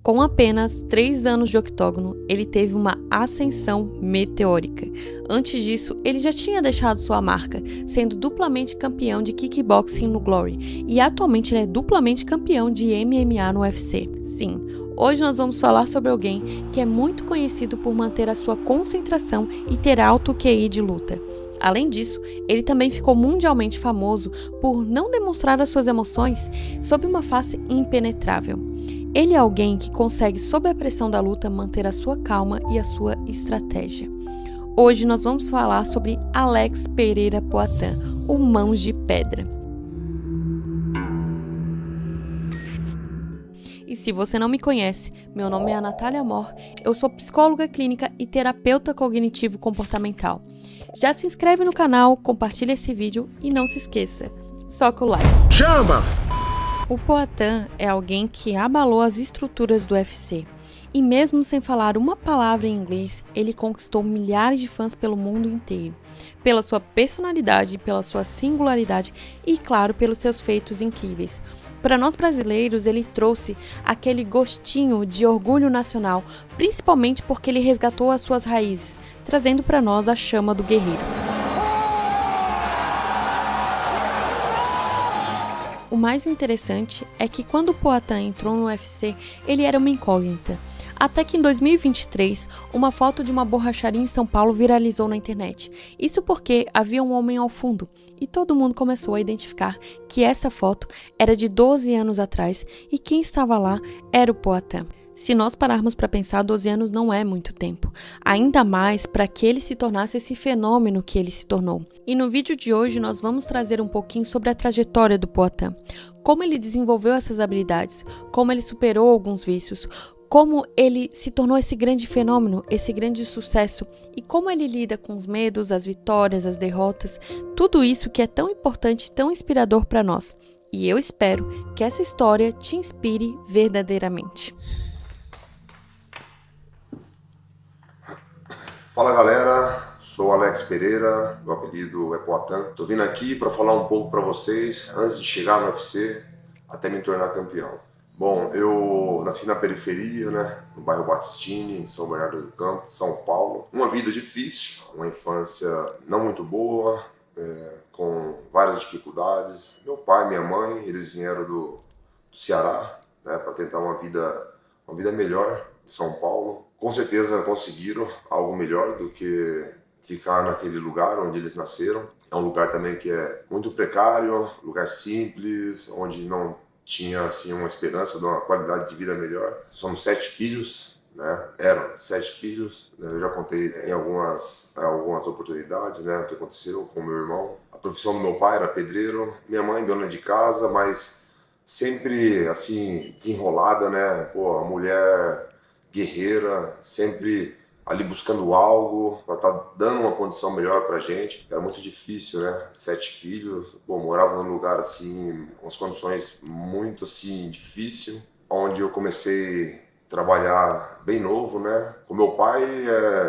Com apenas 3 anos de octógono, ele teve uma ascensão meteórica. Antes disso, ele já tinha deixado sua marca, sendo duplamente campeão de kickboxing no Glory, e atualmente ele é duplamente campeão de MMA no UFC. Sim, hoje nós vamos falar sobre alguém que é muito conhecido por manter a sua concentração e ter alto QI de luta. Além disso, ele também ficou mundialmente famoso por não demonstrar as suas emoções sob uma face impenetrável. Ele é alguém que consegue, sob a pressão da luta, manter a sua calma e a sua estratégia. Hoje nós vamos falar sobre Alex Pereira Poatan, o Mãos de Pedra. E se você não me conhece, meu nome é Natália Amor, eu sou psicóloga clínica e terapeuta cognitivo-comportamental. Já se inscreve no canal, compartilha esse vídeo e não se esqueça, soca o like. Chama! O Poatan é alguém que abalou as estruturas do UFC. E mesmo sem falar uma palavra em inglês, ele conquistou milhares de fãs pelo mundo inteiro. Pela sua personalidade, pela sua singularidade e, claro, pelos seus feitos incríveis. Para nós brasileiros, ele trouxe aquele gostinho de orgulho nacional, principalmente porque ele resgatou as suas raízes, trazendo para nós a chama do guerreiro. O mais interessante é que quando o Poatan entrou no UFC, ele era uma incógnita. Até que em 2023, uma foto de uma borracharia em São Paulo viralizou na internet. Isso porque havia um homem ao fundo e todo mundo começou a identificar que essa foto era de 12 anos atrás e quem estava lá era o Poatan. Se nós pararmos para pensar, 12 anos não é muito tempo, ainda mais para que ele se tornasse esse fenômeno que ele se tornou. E no vídeo de hoje nós vamos trazer um pouquinho sobre a trajetória do Poatan, como ele desenvolveu essas habilidades, como ele superou alguns vícios, como ele se tornou esse grande fenômeno, esse grande sucesso e como ele lida com os medos, as vitórias, as derrotas, tudo isso que é tão importante e tão inspirador para nós. E eu espero que essa história te inspire verdadeiramente. Fala galera, sou Alex Pereira, meu apelido é Poatan. Tô vindo aqui para falar um pouco para vocês antes de chegar no UFC até me tornar campeão. Bom, eu nasci na periferia, né, no bairro Batistini, em São Bernardo do Campo, São Paulo. Uma vida difícil, uma infância não muito boa, com várias dificuldades. Meu pai e minha mãe, eles vieram do Ceará, né, para tentar uma vida melhor em São Paulo. Com certeza conseguiram algo melhor do que ficar naquele lugar onde eles nasceram. É um lugar também que é muito precário, lugar simples, onde não tinha assim uma esperança de uma qualidade de vida melhor. Somos 7 filhos, né? Eram 7 filhos. Eu já contei em algumas oportunidades, né, o que aconteceu com meu irmão. A profissão do meu pai era pedreiro, minha mãe dona de casa, mas sempre assim desenrolada, né? Pô, a mulher guerreira, sempre ali buscando algo para estar dando uma condição melhor pra gente. Era muito difícil, né? 7 filhos, bom, morava num lugar assim, umas condições muito assim difícil, onde eu comecei a trabalhar bem novo, né? Com meu pai,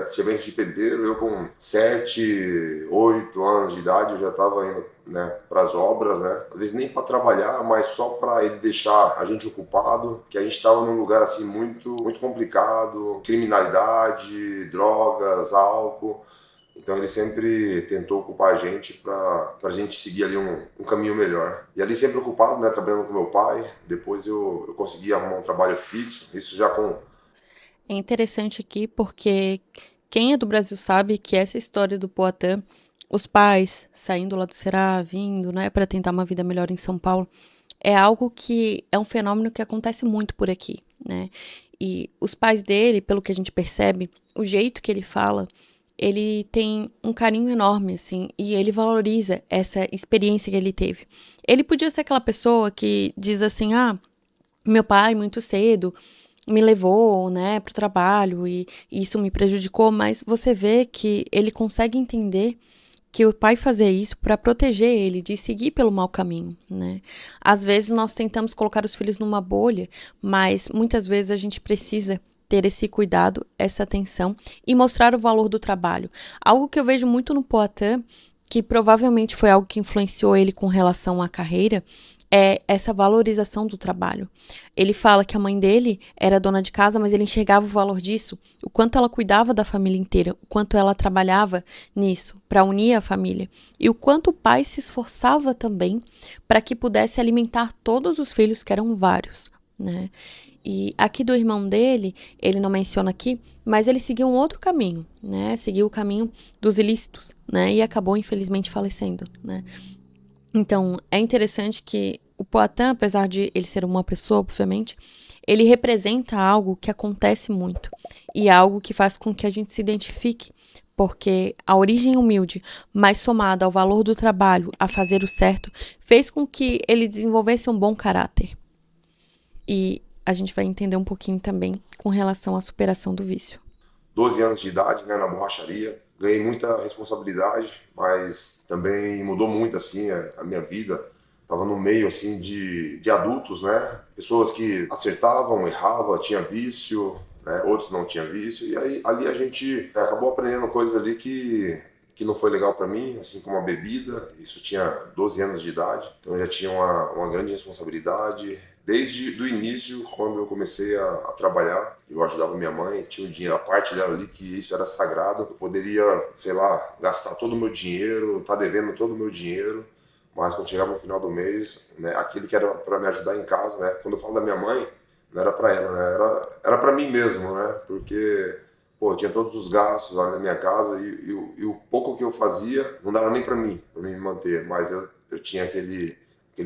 servente de pedreiro, eu com 7, 8 anos de idade eu já estava indo, né, para as obras, né? Às vezes nem para trabalhar, mas só para ele deixar a gente ocupado, que a gente estava num lugar assim muito complicado, criminalidade, drogas, álcool. Então ele sempre tentou ocupar a gente para a gente seguir ali um caminho melhor. E ali sempre ocupado, né, trabalhando com meu pai. Depois eu consegui arrumar um trabalho fixo, isso já com... É interessante aqui porque quem é do Brasil sabe que essa história do Poatan, os pais saindo lá do Ceará, vindo, né, para tentar uma vida melhor em São Paulo, é algo que é um fenômeno que acontece muito por aqui, né? E os pais dele, pelo que a gente percebe, o jeito que ele fala, ele tem um carinho enorme, assim, e ele valoriza essa experiência que ele teve. Ele podia ser aquela pessoa que diz assim, meu pai muito cedo me levou, né, pro trabalho e isso me prejudicou, mas você vê que ele consegue entender que o pai fazia isso para proteger ele de seguir pelo mau caminho, né? Às vezes nós tentamos colocar os filhos numa bolha, mas muitas vezes a gente precisa ter esse cuidado, essa atenção e mostrar o valor do trabalho. Algo que eu vejo muito no Poatan, que provavelmente foi algo que influenciou ele com relação à carreira, é essa valorização do trabalho. Ele fala que a mãe dele era dona de casa, mas ele enxergava o valor disso, o quanto ela cuidava da família inteira, o quanto ela trabalhava nisso para unir a família e o quanto o pai se esforçava também para que pudesse alimentar todos os filhos, que eram vários, né? E aqui do irmão dele, ele não menciona aqui, mas ele seguiu um outro caminho, né? Seguiu o caminho dos ilícitos, né? E acabou infelizmente falecendo, né? Então, é interessante que o Poitin, apesar de ele ser uma pessoa, obviamente, ele representa algo que acontece muito e algo que faz com que a gente se identifique, porque a origem humilde, mas somada ao valor do trabalho, a fazer o certo, fez com que ele desenvolvesse um bom caráter. E a gente vai entender um pouquinho também com relação à superação do vício. 12 anos de idade, né, na borracharia. Ganhei muita responsabilidade, mas também mudou muito assim a minha vida. Tava no meio assim de adultos, né? Pessoas que acertavam, erravam, tinha vício, né? Outros não tinham vício. E aí ali a gente acabou aprendendo coisas ali que não foi legal para mim, assim como a bebida. Isso tinha 12 anos de idade, então eu já tinha uma grande responsabilidade. Desde o início, quando eu comecei a trabalhar, eu ajudava minha mãe, tinha o dinheiro, a parte dela ali, que isso era sagrado. Eu poderia, sei lá, gastar todo o meu dinheiro, tá devendo todo o meu dinheiro, mas quando chegava no final do mês, né, aquele que era para me ajudar em casa, né? Quando eu falo da minha mãe, não era para ela, né? Era para mim mesmo, né? Porque, pô, eu tinha todos os gastos lá na minha casa e o pouco que eu fazia não dava nem para mim me manter, mas eu tinha aquele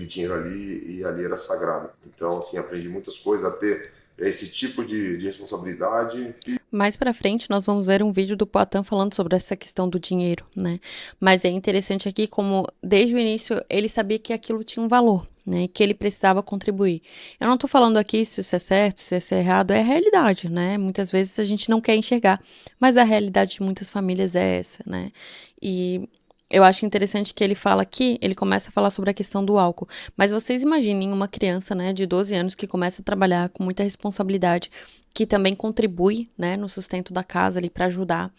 dinheiro ali e ali era sagrado. Então, assim, aprendi muitas coisas a ter esse tipo de responsabilidade. Mais pra frente, nós vamos ver um vídeo do Poitin falando sobre essa questão do dinheiro, né? Mas é interessante aqui como, desde o início, ele sabia que aquilo tinha um valor, né? Que ele precisava contribuir. Eu não tô falando aqui se isso é certo, se isso é errado, é a realidade, né? Muitas vezes a gente não quer enxergar, mas a realidade de muitas famílias é essa, né? E eu acho interessante que ele fala aqui, ele começa a falar sobre a questão do álcool. Mas vocês imaginem uma criança, né, de 12 anos que começa a trabalhar com muita responsabilidade, que também contribui, né, no sustento da casa ali para ajudar.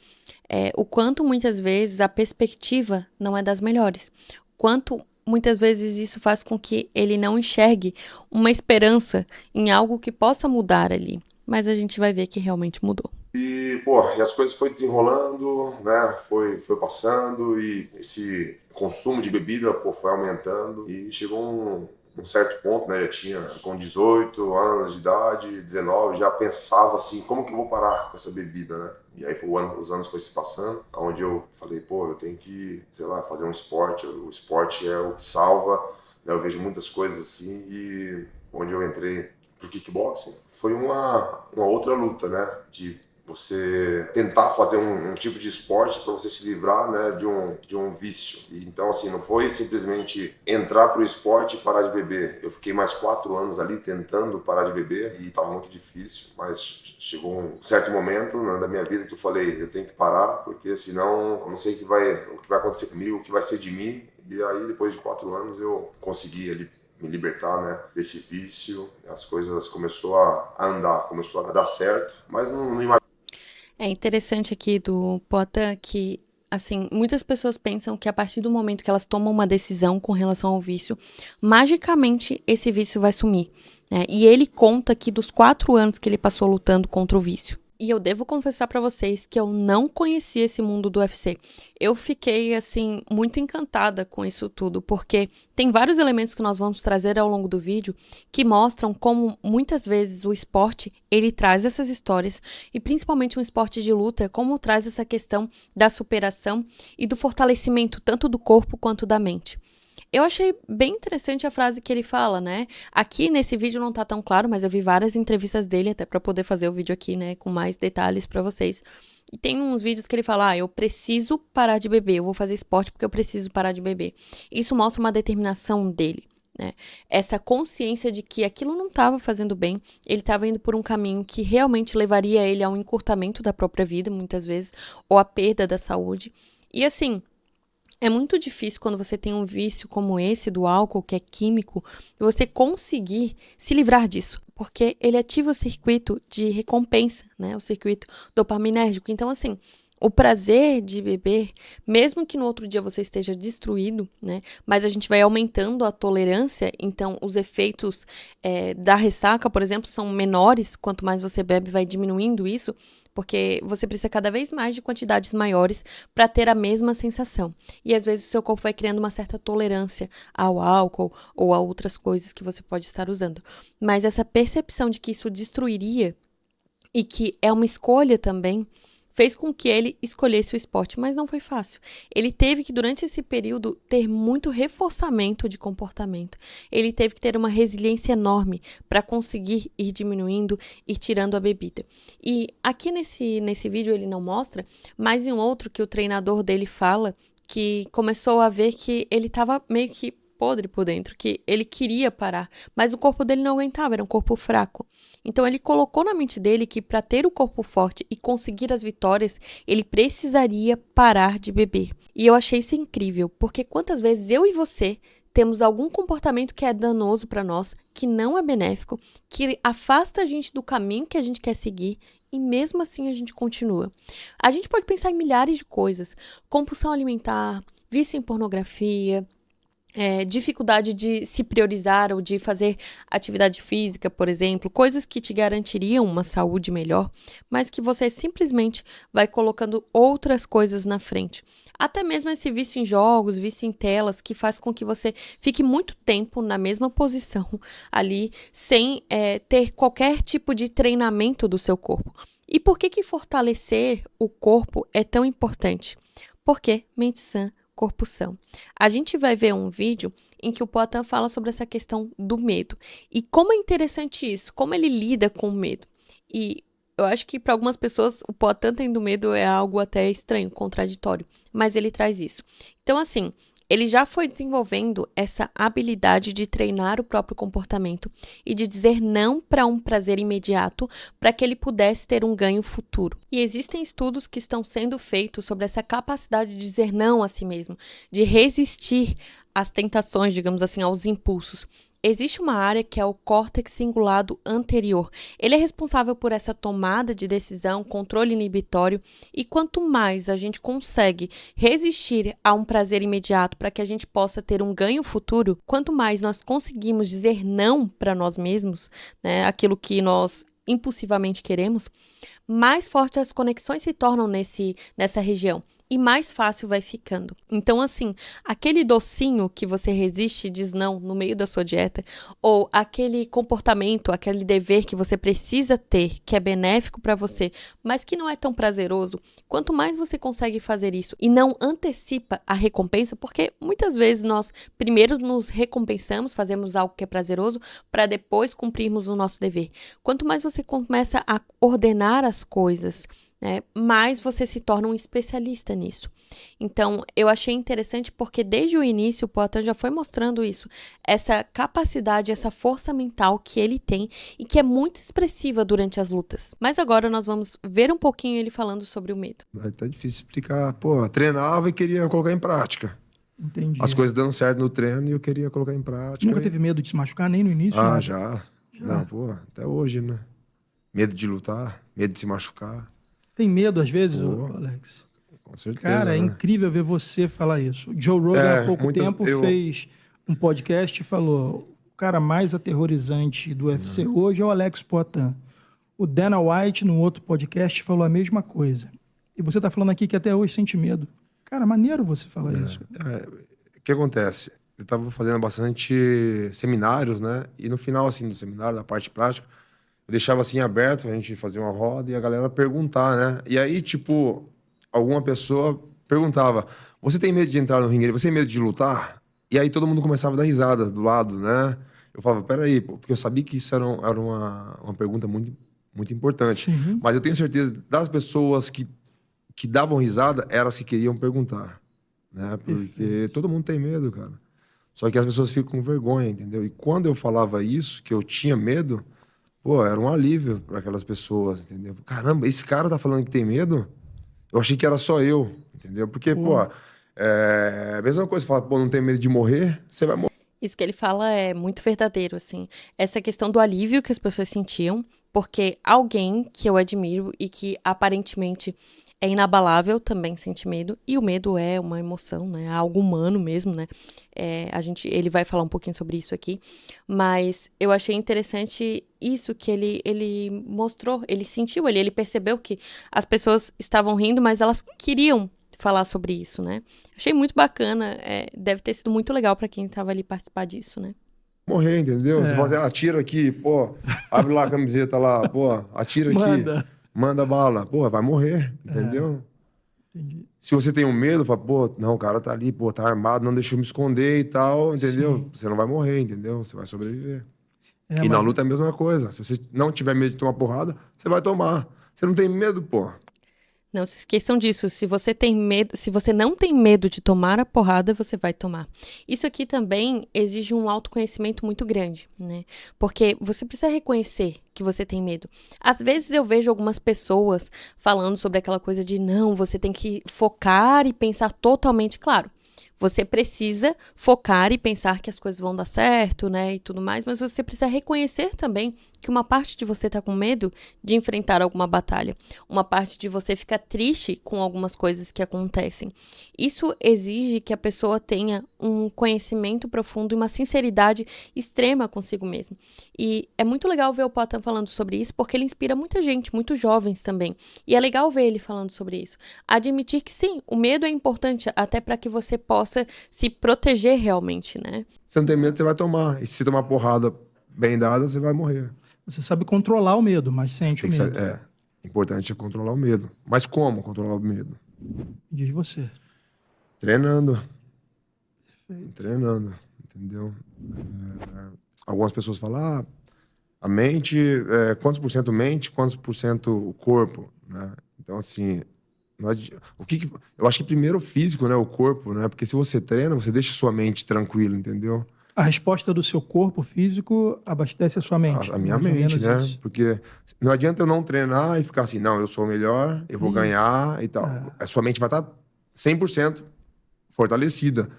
O quanto muitas vezes a perspectiva não é das melhores. O quanto muitas vezes isso faz com que ele não enxergue uma esperança em algo que possa mudar ali. Mas a gente vai ver que realmente mudou. E, pô, e as coisas foi desenrolando, né? Foi passando e esse consumo de bebida, pô, foi aumentando e chegou um certo ponto, né? Já tinha com 18 anos de idade, 19, já pensava assim, como que eu vou parar com essa bebida, né? E aí os anos foi se passando, onde eu falei, pô, eu tenho que, sei lá, fazer um esporte. O esporte é o que salva, né? Eu vejo muitas coisas assim e onde eu entrei pro kickboxing foi uma outra luta, né? De você tentar fazer um tipo de esporte para você se livrar, né, de um vício. E, então, assim, não foi simplesmente entrar para o esporte e parar de beber. Eu fiquei mais 4 anos ali tentando parar de beber e estava muito difícil, mas chegou um certo momento, né, da minha vida que eu falei, eu tenho que parar, porque senão eu não sei o que vai acontecer comigo, o que vai ser de mim. E aí, depois de 4 anos, eu consegui ali me libertar, né, desse vício. As coisas começou a andar, começou a dar certo, mas não imaginava. É interessante aqui do Poitin que, assim, muitas pessoas pensam que a partir do momento que elas tomam uma decisão com relação ao vício, magicamente esse vício vai sumir, né? E ele conta que dos 4 anos que ele passou lutando contra o vício. E eu devo confessar pra vocês que eu não conhecia esse mundo do UFC. Eu fiquei, assim, muito encantada com isso tudo, porque tem vários elementos que nós vamos trazer ao longo do vídeo que mostram como muitas vezes o esporte, ele traz essas histórias, e principalmente um esporte de luta, como traz essa questão da superação e do fortalecimento tanto do corpo quanto da mente. Eu achei bem interessante a frase que ele fala, né? Aqui nesse vídeo não tá tão claro, mas eu vi várias entrevistas dele até pra poder fazer o vídeo aqui, né, com mais detalhes pra vocês. E tem uns vídeos que ele fala: eu preciso parar de beber, eu vou fazer esporte porque eu preciso parar de beber. Isso mostra uma determinação dele, né? Essa consciência de que aquilo não estava fazendo bem, ele estava indo por um caminho que realmente levaria ele ao encurtamento da própria vida, muitas vezes, ou à perda da saúde. E assim, é muito difícil quando você tem um vício como esse do álcool, que é químico, você conseguir se livrar disso, porque ele ativa o circuito de recompensa, né? O circuito dopaminérgico. Então, assim, o prazer de beber, mesmo que no outro dia você esteja destruído, né? Mas a gente vai aumentando a tolerância, então os efeitos da ressaca, por exemplo, são menores. Quanto mais você bebe, vai diminuindo isso, porque você precisa cada vez mais de quantidades maiores para ter a mesma sensação. E às vezes o seu corpo vai criando uma certa tolerância ao álcool ou a outras coisas que você pode estar usando. Mas essa percepção de que isso destruiria e que é uma escolha também, fez com que ele escolhesse o esporte, mas não foi fácil. Ele teve que, durante esse período, ter muito reforçamento de comportamento. Ele teve que ter uma resiliência enorme para conseguir ir diminuindo e tirando a bebida. E aqui nesse vídeo ele não mostra, mas em um outro que o treinador dele fala que começou a ver que ele estava meio que podre por dentro, que ele queria parar, mas o corpo dele não aguentava, era um corpo fraco. Então ele colocou na mente dele que para ter o corpo forte e conseguir as vitórias, ele precisaria parar de beber. E eu achei isso incrível, porque quantas vezes eu e você temos algum comportamento que é danoso para nós, que não é benéfico, que afasta a gente do caminho que a gente quer seguir, e mesmo assim a gente continua. A gente pode pensar em milhares de coisas: compulsão alimentar, vício em pornografia, dificuldade de se priorizar ou de fazer atividade física, por exemplo, coisas que te garantiriam uma saúde melhor, mas que você simplesmente vai colocando outras coisas na frente. Até mesmo esse vício em jogos, vício em telas, que faz com que você fique muito tempo na mesma posição ali, sem ter qualquer tipo de treinamento do seu corpo. E por que fortalecer o corpo é tão importante? Porque mente sã, corpo são. A gente vai ver um vídeo em que o Poatan fala sobre essa questão do medo. E como é interessante isso, como ele lida com o medo. E eu acho que para algumas pessoas o Poatan tendo medo é algo até estranho, contraditório. Mas ele traz isso. Então, assim, ele já foi desenvolvendo essa habilidade de treinar o próprio comportamento e de dizer não para um prazer imediato para que ele pudesse ter um ganho futuro. E existem estudos que estão sendo feitos sobre essa capacidade de dizer não a si mesmo, de resistir às tentações, digamos assim, aos impulsos. Existe uma área que é o córtex cingulado anterior. Ele é responsável por essa tomada de decisão, controle inibitório, e quanto mais a gente consegue resistir a um prazer imediato para que a gente possa ter um ganho futuro, quanto mais nós conseguimos dizer não para nós mesmos, né, aquilo que nós impulsivamente queremos, mais fortes as conexões se tornam nessa região. E mais fácil vai ficando. Então, assim, aquele docinho que você resiste e diz não no meio da sua dieta, ou aquele comportamento, aquele dever que você precisa ter, que é benéfico para você, mas que não é tão prazeroso, quanto mais você consegue fazer isso e não antecipa a recompensa, porque muitas vezes nós primeiro nos recompensamos, fazemos algo que é prazeroso, para depois cumprirmos o nosso dever. Quanto mais você começa a ordenar as coisas, mais você se torna um especialista nisso. Então, eu achei interessante porque desde o início o Poatan já foi mostrando isso, essa capacidade, essa força mental que ele tem e que é muito expressiva durante as lutas. Mas agora nós vamos ver um pouquinho ele falando sobre o medo. Tá difícil explicar. Pô, treinava e queria colocar em prática. Entendi. As coisas dando certo no treino e eu queria colocar em prática. Nunca teve medo de se machucar, nem no início? Ah, né? já. Não, pô, até hoje, né? Medo de lutar, medo de se machucar. Tem medo às vezes, Pô, Alex? Com certeza. Cara, é né? incrível ver você falar isso. O Joe Rogan, há pouco tempo, fez um podcast e falou: o cara mais aterrorizante do UFC hoje é o Alex Poatan. O Dana White, num outro podcast, falou a mesma coisa. E você tá falando aqui que até hoje sente medo. Cara, maneiro você falar isso. O que acontece? Eu tava fazendo bastante seminários, né? E no final, assim, do seminário, da parte prática, eu deixava assim aberto, a gente fazia uma roda e a galera perguntar, né? E aí, tipo, alguma pessoa perguntava: você tem medo de entrar no ringue? Você tem medo de lutar? E aí todo mundo começava a dar risada do lado, né? Eu falava: peraí, pô, porque eu sabia que isso era uma pergunta muito, muito importante. Sim. Mas eu tenho certeza das pessoas que davam risada, elas que queriam perguntar, né? Porque todo mundo tem medo, cara. Só que as pessoas ficam com vergonha, entendeu? E quando eu falava isso, que eu tinha medo, pô, era um alívio para aquelas pessoas, entendeu? Caramba, esse cara tá falando que tem medo? Eu achei que era só eu, entendeu? Porque, pô, é a mesma coisa, falar, pô, não tem medo de morrer, você vai morrer. Isso que ele fala é muito verdadeiro, assim. Essa questão do alívio que as pessoas sentiam, porque alguém que eu admiro e que aparentemente é inabalável também sentir medo, e o medo é uma emoção, né? É algo humano mesmo, né? Ele vai falar um pouquinho sobre isso aqui, mas eu achei interessante isso que ele mostrou, ele sentiu, ele percebeu que as pessoas estavam rindo, mas elas queriam falar sobre isso, né? Achei muito bacana, deve ter sido muito legal para quem estava ali participar disso, né? Morrer, entendeu? Você fala assim, atira aqui, pô, abre lá a camiseta lá, pô, atira aqui, manda bala, pô, vai morrer, entendeu? Entendi. Se você tem um medo, fala, pô, não, o cara tá ali, pô, tá armado, não deixa eu me esconder e tal, entendeu? Sim. Você não vai morrer, entendeu? Você vai sobreviver. E na luta é a mesma coisa. Se você não tiver medo de tomar porrada, você vai tomar. Você não tem medo, pô. Não se esqueçam disso. Se você não tem medo de tomar a porrada, você vai tomar. Isso aqui também exige um autoconhecimento muito grande, né? Porque você precisa reconhecer que você tem medo. Às vezes eu vejo algumas pessoas falando sobre aquela coisa de não, você tem que focar e pensar totalmente, claro. Você precisa focar e pensar que as coisas vão dar certo, né, e tudo mais, mas você precisa reconhecer também que uma parte de você tá com medo de enfrentar alguma batalha. Uma parte de você fica triste com algumas coisas que acontecem. Isso exige que a pessoa tenha um conhecimento profundo e uma sinceridade extrema consigo mesmo. E é muito legal ver o Poatan falando sobre isso, porque ele inspira muita gente, muitos jovens também. E é legal ver ele falando sobre isso. Admitir que sim, o medo é importante até para que você possa se proteger realmente, né? Se não tem medo, você vai tomar. E se tomar porrada bem dada, você vai morrer. Você sabe controlar o medo, mas sente o medo. Importante é controlar o medo. Mas como controlar o medo? Diz você. Treinando. Perfeito. Treinando, entendeu? Algumas pessoas falam, a mente, quantos por cento mente, quantos por cento o corpo, né? Então, assim, eu acho que primeiro o físico, né? O corpo, né? Porque se você treina, você deixa sua mente tranquila, entendeu? A resposta do seu corpo físico abastece a sua mente. A minha mente, né? Isso. Porque não adianta eu não treinar e ficar assim, não, eu sou o melhor, eu vou ganhar e tal. A sua mente vai estar 100% fortalecida.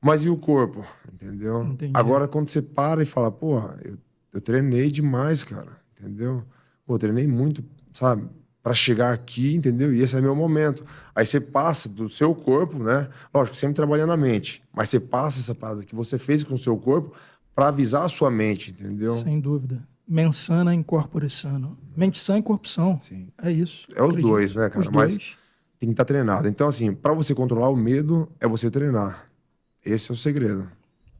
Mas e o corpo, entendeu? Entendi. Agora, quando você para e fala, porra, eu treinei demais, cara, entendeu? Pô, eu treinei muito, sabe? Pra chegar aqui, entendeu? E esse é meu momento. Aí você passa do seu corpo, né? Lógico, sempre trabalhando na mente. Mas você passa essa parada que você fez com o seu corpo pra avisar a sua mente, entendeu? Sem dúvida. Mens sana in corpore sano. Mente sã e corpo são. Sim. É isso. É os dois, né, cara? Mas tem que estar treinado. Então, assim, pra você controlar o medo, é você treinar. Esse é o segredo.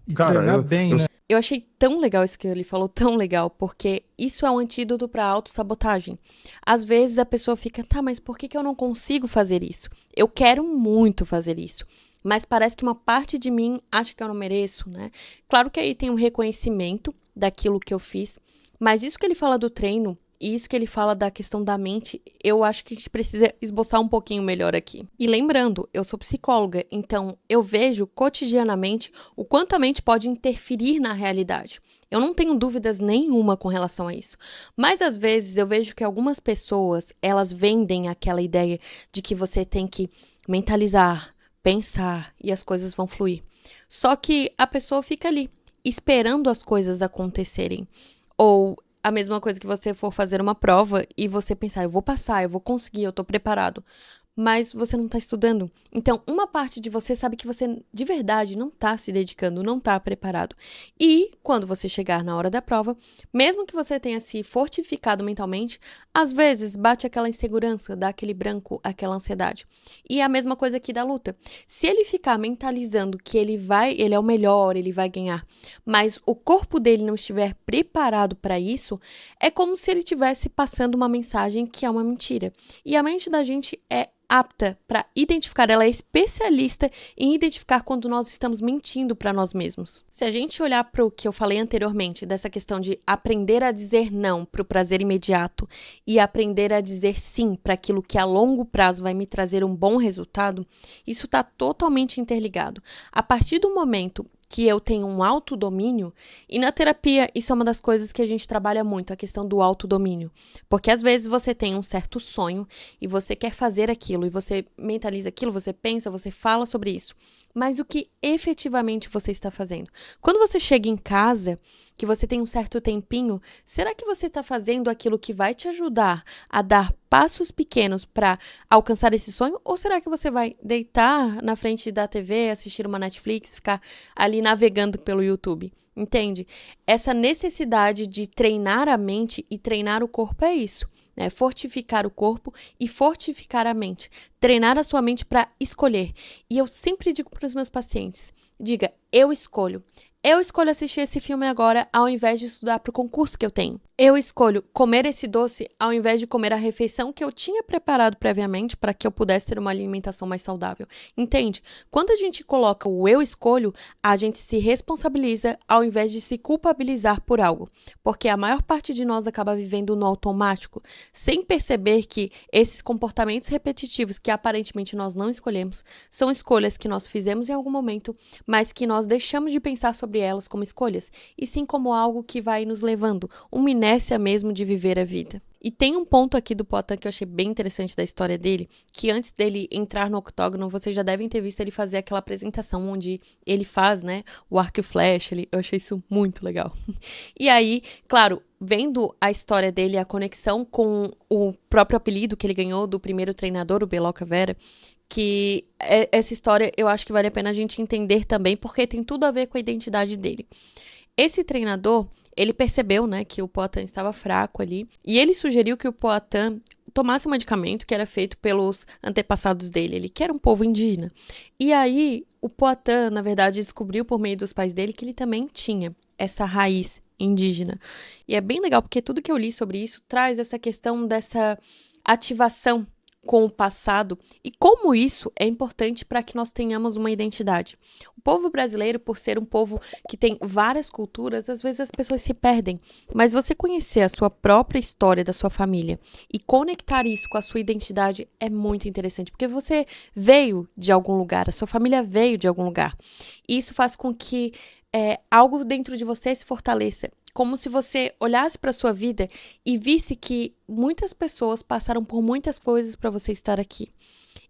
E cara, treinar bem, né? Eu achei tão legal isso que ele falou, tão legal, porque isso é um antídoto para autossabotagem. Às vezes a pessoa fica, tá, mas por que eu não consigo fazer isso? Eu quero muito fazer isso, mas parece que uma parte de mim acha que eu não mereço, né? Claro que aí tem um reconhecimento daquilo que eu fiz, mas isso que ele fala do treino, e isso que ele fala da questão da mente, eu acho que a gente precisa esboçar um pouquinho melhor aqui. E lembrando, eu sou psicóloga, então eu vejo cotidianamente o quanto a mente pode interferir na realidade. Eu não tenho dúvidas nenhuma com relação a isso. Mas às vezes eu vejo que algumas pessoas, elas vendem aquela ideia de que você tem que mentalizar, pensar e as coisas vão fluir. Só que a pessoa fica ali, esperando as coisas acontecerem. Ou a mesma coisa que você for fazer uma prova e você pensar, eu vou passar, eu vou conseguir, eu tô preparado. Mas você não tá estudando. Então, uma parte de você sabe que você, de verdade, não tá se dedicando, não tá preparado. E, quando você chegar na hora da prova, mesmo que você tenha se fortificado mentalmente, às vezes bate aquela insegurança, dá aquele branco, aquela ansiedade. E é a mesma coisa aqui da luta. Se ele ficar mentalizando que ele é o melhor, ele vai ganhar, mas o corpo dele não estiver preparado para isso, é como se ele estivesse passando uma mensagem que é uma mentira. E a mente da gente é apta para identificar, ela é especialista em identificar quando nós estamos mentindo para nós mesmos. Se a gente olhar para o que eu falei anteriormente, dessa questão de aprender a dizer não para o prazer imediato e aprender a dizer sim para aquilo que a longo prazo vai me trazer um bom resultado, isso está totalmente interligado. A partir do momento que eu tenho um autodomínio, e na terapia isso é uma das coisas que a gente trabalha muito, a questão do autodomínio. Porque às vezes você tem um certo sonho e você quer fazer aquilo, e você mentaliza aquilo, você pensa, você fala sobre isso. mas o que efetivamente você está fazendo. Quando você chega em casa, que você tem um certo tempinho, será que você está fazendo aquilo que vai te ajudar a dar passos pequenos para alcançar esse sonho? Ou será que você vai deitar na frente da TV, assistir uma Netflix, ficar ali navegando pelo YouTube? Entende? Essa necessidade de treinar a mente e treinar o corpo é isso. Fortificar o corpo e fortificar a mente. Treinar a sua mente para escolher. E eu sempre digo para os meus pacientes, diga, eu escolho. Eu escolho assistir esse filme agora ao invés de estudar para o concurso que eu tenho. Eu escolho comer esse doce ao invés de comer a refeição que eu tinha preparado previamente para que eu pudesse ter uma alimentação mais saudável. Entende? Quando a gente coloca o eu escolho, a gente se responsabiliza ao invés de se culpabilizar por algo. Porque a maior parte de nós acaba vivendo no automático, sem perceber que esses comportamentos repetitivos que aparentemente nós não escolhemos, são escolhas que nós fizemos em algum momento, mas que nós deixamos de pensar sobre elas como escolhas, e sim como algo que vai nos levando, uma inércia mesmo de viver a vida. E tem um ponto aqui do Poatan que eu achei bem interessante da história dele, que antes dele entrar no octógono, vocês já devem ter visto ele fazer aquela apresentação onde ele faz, o arco e flecha, eu achei isso muito legal. E aí, claro, vendo a história dele, a conexão com o próprio apelido que ele ganhou do primeiro treinador, o Beloca Vera, que essa história eu acho que vale a pena a gente entender também, porque tem tudo a ver com a identidade dele. Esse treinador, ele percebeu, que o Poatan estava fraco ali, e ele sugeriu que o Poatan tomasse um medicamento que era feito pelos antepassados dele, que era um povo indígena. E aí, o Poatan, na verdade, descobriu por meio dos pais dele que ele também tinha essa raiz indígena. E é bem legal, porque tudo que eu li sobre isso traz essa questão dessa ativação com o passado e como isso é importante para que nós tenhamos uma identidade. O povo brasileiro, por ser um povo que tem várias culturas, às vezes as pessoas se perdem, mas você conhecer a sua própria história da sua família e conectar isso com a sua identidade é muito interessante, porque você veio de algum lugar, a sua família veio de algum lugar, e isso faz com que algo dentro de você se fortaleça. Como se você olhasse para a sua vida e visse que muitas pessoas passaram por muitas coisas para você estar aqui.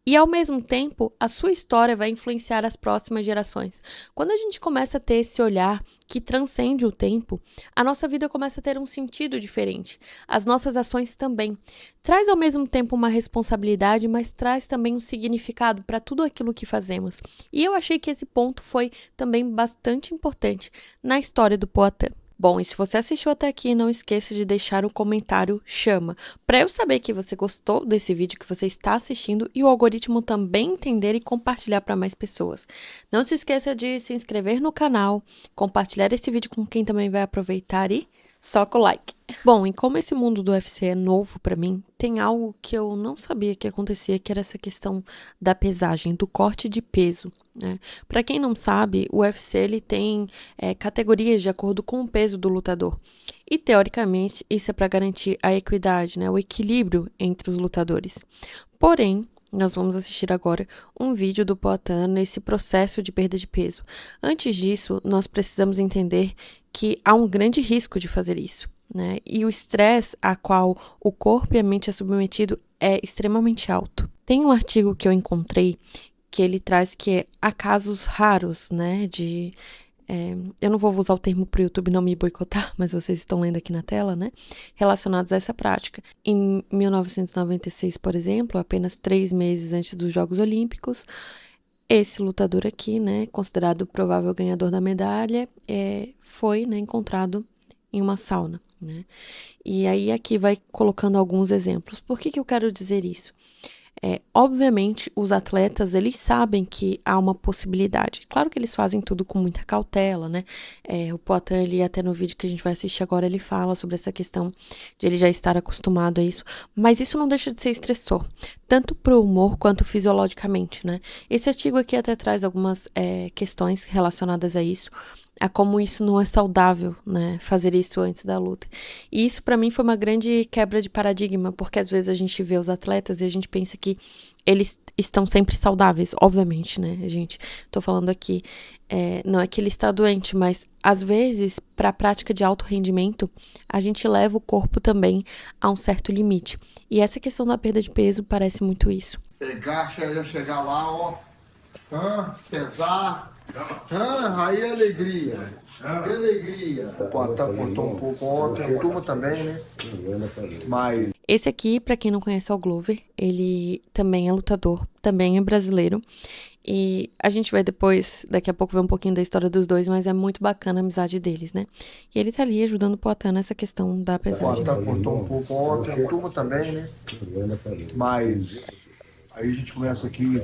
E, ao mesmo tempo, a sua história vai influenciar as próximas gerações. Quando a gente começa a ter esse olhar que transcende o tempo, a nossa vida começa a ter um sentido diferente. As nossas ações também. Traz, ao mesmo tempo, uma responsabilidade, mas traz também um significado para tudo aquilo que fazemos. E eu achei que esse ponto foi também bastante importante na história do Poatan. Bom, e se você assistiu até aqui, não esqueça de deixar o comentário chama, para eu saber que você gostou desse vídeo que você está assistindo e o algoritmo também entender e compartilhar para mais pessoas. Não se esqueça de se inscrever no canal, compartilhar esse vídeo com quem também vai aproveitar e soca o like. Bom, e como esse mundo do UFC é novo para mim, tem algo que eu não sabia que acontecia, que era essa questão da pesagem, do corte de peso. Para quem não sabe, o UFC ele tem categorias de acordo com o peso do lutador. E, teoricamente, isso é para garantir a equidade, o equilíbrio entre os lutadores. Porém, nós vamos assistir agora um vídeo do Poatan nesse processo de perda de peso. Antes disso, nós precisamos entender que há um grande risco de fazer isso, E o estresse a qual o corpo e a mente é submetido é extremamente alto. Tem um artigo que eu encontrei que ele traz que há casos raros, eu não vou usar o termo para o YouTube não me boicotar, mas vocês estão lendo aqui na tela, relacionados a essa prática. Em 1996, por exemplo, apenas 3 meses antes dos Jogos Olímpicos, esse lutador aqui, considerado o provável ganhador da medalha, foi encontrado em uma sauna. E aí aqui vai colocando alguns exemplos. Por que eu quero dizer isso? Obviamente, os atletas, eles sabem que há uma possibilidade. Claro que eles fazem tudo com muita cautela, o Poatan, ele, até no vídeo que a gente vai assistir agora, ele fala sobre essa questão de ele já estar acostumado a isso. Mas isso não deixa de ser estressor, tanto para o humor quanto fisiologicamente, Esse artigo aqui até traz algumas questões relacionadas a isso, a como isso não é saudável, fazer isso antes da luta. E isso para mim foi uma grande quebra de paradigma, porque às vezes a gente vê os atletas e a gente pensa que eles estão sempre saudáveis, obviamente, gente? Tô falando aqui, não é que ele está doente, mas às vezes, para a prática de alto rendimento, a gente leva o corpo também a um certo limite. E essa questão da perda de peso parece muito isso. Pegar, chegar lá, Pesar. Aí é alegria. Que alegria. O Poatan cortou um pouco ontem, a turma também, né? Mas... Esse aqui, pra quem não conhece, é o Glover. Ele também é lutador, também é brasileiro. E a gente vai depois, daqui a pouco, ver um pouquinho da história dos dois, mas é muito bacana a amizade deles, né? E ele tá ali ajudando o Poatan nessa questão da pesagem. O Poatan cortou um pouco ontem, a turma também, né? Mas aí a gente começa aqui,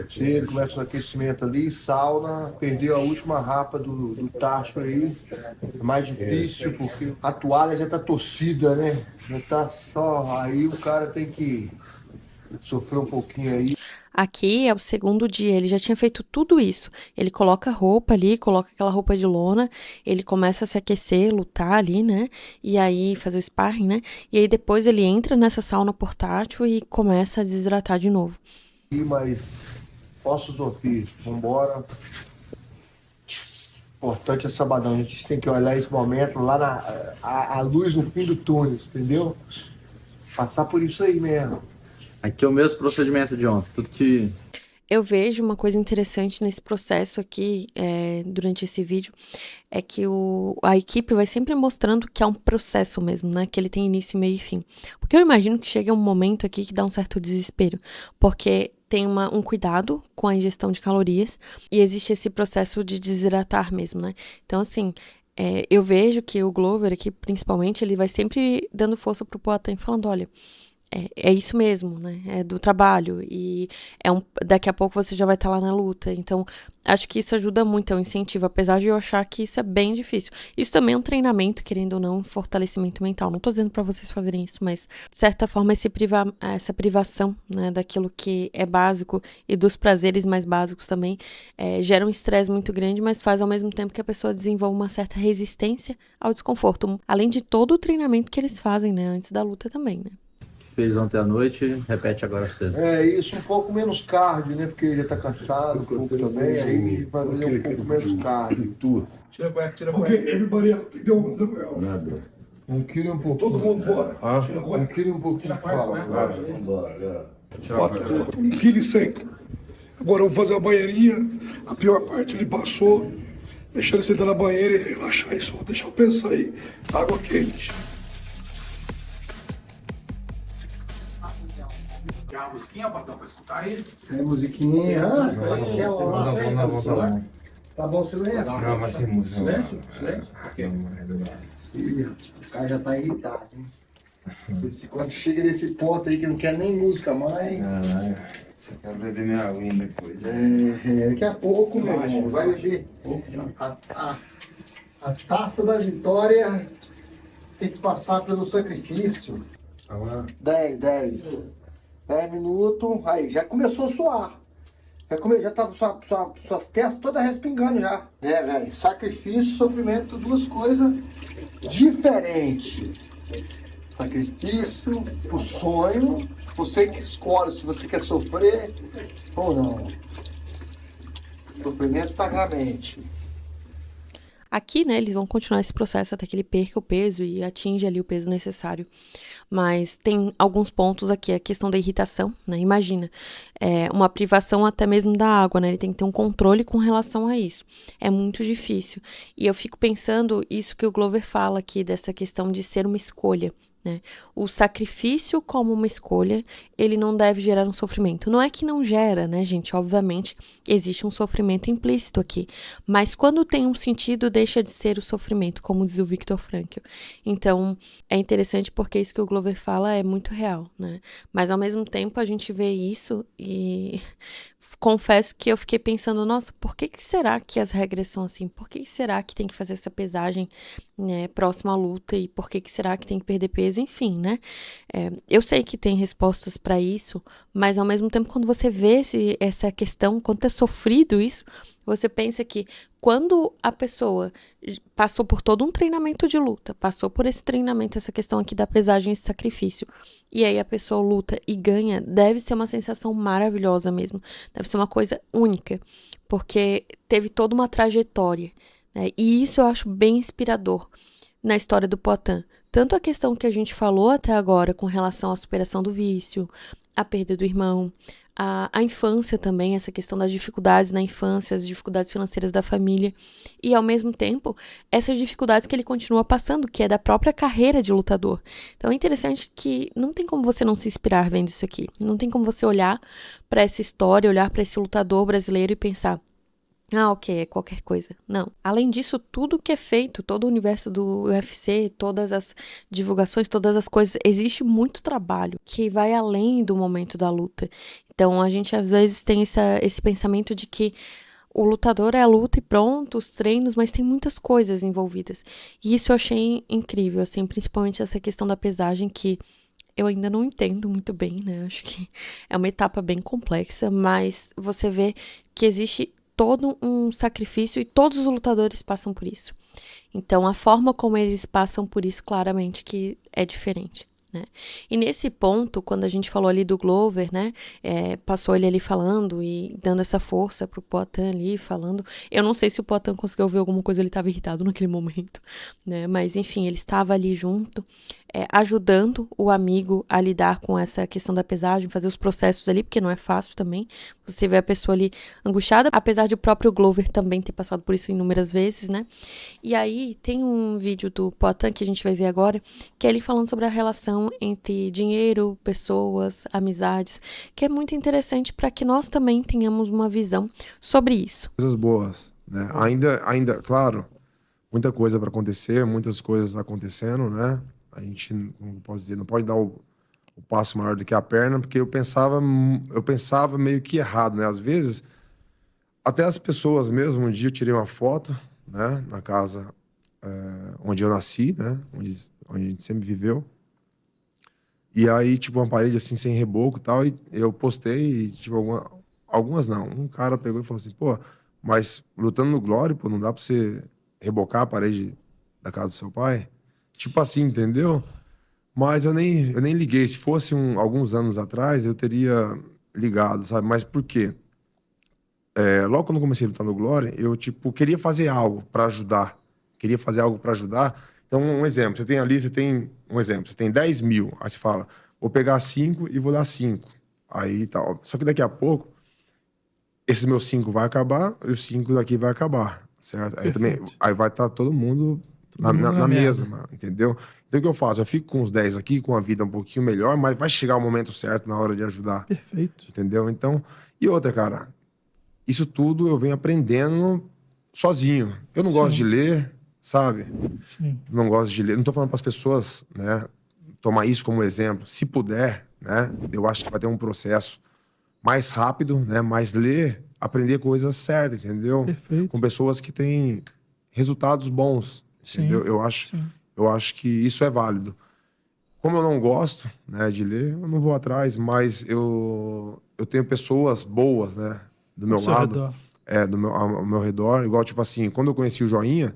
cedo, começa o aquecimento ali, sauna, perdeu a última rapa do tacho aí. É mais difícil porque a toalha já tá torcida, né? Já tá só, aí o cara tem que sofrer um pouquinho aí. Aqui é o segundo dia, ele já tinha feito tudo isso. Ele coloca roupa ali, coloca aquela roupa de lona, ele começa a se aquecer, lutar ali, né? E aí fazer o sparring, né? E aí depois ele entra nessa sauna portátil e começa a desidratar de novo. Mas ossos do ofício, vambora. Importante é sabadão, a gente tem que olhar esse momento lá a luz no fim do túnel, entendeu? Passar por isso aí mesmo. Aqui é o mesmo procedimento de ontem, tudo que... Eu vejo uma coisa interessante nesse processo aqui, durante esse vídeo, é que a equipe vai sempre mostrando que é um processo mesmo, né? Que ele tem início, meio e fim. Porque eu imagino que chega um momento aqui que dá um certo desespero, porque tem um cuidado com a ingestão de calorias e existe esse processo de desidratar mesmo, né? Então, assim, eu vejo que o Glover aqui, principalmente, ele vai sempre dando força pro Poatan, falando, olha... É isso mesmo, né? É do trabalho e daqui a pouco você já vai estar lá na luta. Então, acho que isso ajuda muito, é um incentivo, apesar de eu achar que isso é bem difícil. Isso também é um treinamento, querendo ou não, um fortalecimento mental. Não tô dizendo pra vocês fazerem isso, mas, de certa forma, essa privação, né, daquilo que é básico e dos prazeres mais básicos também, gera um estresse muito grande, mas faz ao mesmo tempo que a pessoa desenvolva uma certa resistência ao desconforto. Além de todo o treinamento que eles fazem, né, antes da luta também, né? Fez ontem à noite, repete agora cedo. Isso, um pouco menos cardio, né? Porque ele já tá cansado um pouco também, aí vai fazer um pouco menos cardio. Tira a cueca. Ok, everybody out. They don't know. Nada. 1 quilo e um pouquinho. Todo mundo fora. Tira a 1 cueca. quilo e um pouquinho de fala. Falta 1 quilo e 100. Agora eu vou fazer a banheirinha. A pior parte ele passou. Deixar ele sentar na banheira e relaxar aí só. Deixa eu pensar aí. Água quente. Tem uma musiquinha, Patão, pra escutar aí? Tem musiquinha. Tá bom o silêncio? Não, mas sem música. Silêncio? Ok. O cara já tá irritado, hein? Quando chega nesse ponto aí que não quer nem música mais. Você quer beber minha aguinha depois? Daqui a pouco, meu irmão, vai ver. A taça da vitória tem que passar pelo sacrifício. 10 minutos, aí já começou a suar. Já tava suas testas todas respingando já. Velho, sacrifício e sofrimento, duas coisas diferentes. Sacrifício, o sonho, você que escolhe se você quer sofrer ou não. Sofrimento tá na mente. Aqui, né, eles vão continuar esse processo até que ele perca o peso e atinja ali o peso necessário. Mas tem alguns pontos aqui, a questão da irritação, né? Imagina, uma privação até mesmo da água, né? Ele tem que ter um controle com relação a isso. É muito difícil. E eu fico pensando isso que o Glover fala aqui, dessa questão de ser uma escolha, né? O sacrifício como uma escolha, ele não deve gerar um sofrimento. Não é que não gera, né, gente? Obviamente, existe um sofrimento implícito aqui. Mas quando tem um sentido, deixa de ser o sofrimento, como diz o Viktor Frankl. Então, é interessante porque isso que o Glover fala é muito real, né? Mas, ao mesmo tempo, a gente vê isso e... confesso que eu fiquei pensando, nossa, por que será que as regras são assim? Por que será que tem que fazer essa pesagem, né, próxima à luta? E por que será que tem que perder peso? Enfim, né? Eu sei que tem respostas para isso, mas ao mesmo tempo, quando você vê essa questão, quando é sofrido isso, você pensa que quando a pessoa passou por todo um treinamento de luta, passou por esse treinamento, essa questão aqui da pesagem e sacrifício, e aí a pessoa luta e ganha, deve ser uma sensação maravilhosa mesmo. Deve ser uma coisa única, porque teve toda uma trajetória, né? E isso eu acho bem inspirador na história do Poatan. Tanto a questão que a gente falou até agora com relação à superação do vício, a perda do irmão, a infância também, essa questão das dificuldades na infância, as dificuldades financeiras da família, e ao mesmo tempo, essas dificuldades que ele continua passando, que é da própria carreira de lutador. Então é interessante que não tem como você não se inspirar vendo isso aqui, não tem como você olhar para essa história, olhar para esse lutador brasileiro e pensar, ok, é qualquer coisa. Não. Além disso, tudo que é feito, todo o universo do UFC, todas as divulgações, todas as coisas, existe muito trabalho que vai além do momento da luta. Então, a gente às vezes tem esse pensamento de que o lutador é a luta e pronto, os treinos, mas tem muitas coisas envolvidas. E isso eu achei incrível, assim, principalmente essa questão da pesagem que eu ainda não entendo muito bem, né? Acho que é uma etapa bem complexa, mas você vê que existe todo um sacrifício e todos os lutadores passam por isso. Então, a forma como eles passam por isso, claramente que é diferente, né? E nesse ponto, quando a gente falou ali do Glover, né, passou ele ali falando e dando essa força pro Poatan ali, falando, eu não sei se o Poatan conseguiu ver alguma coisa, ele estava irritado naquele momento, né, mas enfim, ele estava ali junto, ajudando o amigo a lidar com essa questão da pesagem, fazer os processos ali, porque não é fácil também, você vê a pessoa ali angustiada, apesar de o próprio Glover também ter passado por isso inúmeras vezes, né, e aí tem um vídeo do Poatan que a gente vai ver agora, que é ele falando sobre a relação entre dinheiro, pessoas, amizades, que é muito interessante para que nós também tenhamos uma visão sobre isso. Coisas boas, né? Ainda, claro, muita coisa para acontecer, muitas coisas acontecendo, né? A gente, como posso dizer, não pode dar o passo maior do que a perna, porque eu pensava meio que errado, né? Às vezes, até as pessoas mesmo, um dia eu tirei uma foto, né? Na casa onde eu nasci, né? Onde a gente sempre viveu. E aí, tipo, uma parede assim, sem reboco e tal, e eu postei, e, tipo, algumas não. Um cara pegou e falou assim, pô, mas lutando no Glória, pô, não dá pra você rebocar a parede da casa do seu pai? Tipo assim, entendeu? Mas eu nem liguei. Se fosse alguns anos atrás, eu teria ligado, sabe? Mas por quê? Logo quando eu comecei a lutar no Glória, eu, tipo, queria fazer algo pra ajudar. Queria fazer algo pra ajudar. Então, um exemplo, você tem 10 mil, aí você fala, vou pegar 5 e vou dar 5. Aí tal. Só que daqui a pouco, esses meus 5 vai acabar e os 5 daqui vai acabar, certo? Aí vai estar todo mundo na mesma, entendeu? Então o que eu faço? Eu fico com os 10 aqui, com a vida um pouquinho melhor, mas vai chegar o momento certo na hora de ajudar. Perfeito. Entendeu? Então, e outra, cara, isso tudo eu venho aprendendo sozinho. Eu não gosto de ler, sabe? Sim. Não gosto de ler. Não tô falando para as pessoas, né, tomar isso como exemplo. Se puder, né, eu acho que vai ter um processo mais rápido, né, mas ler, aprender coisas certas, entendeu? Perfeito. Com pessoas que têm resultados bons, entendeu? Eu acho que isso é válido. Como eu não gosto, né, de ler, eu não vou atrás, mas eu tenho pessoas boas, né, do meu lado, ao meu redor, igual, tipo assim, quando eu conheci o Joinha,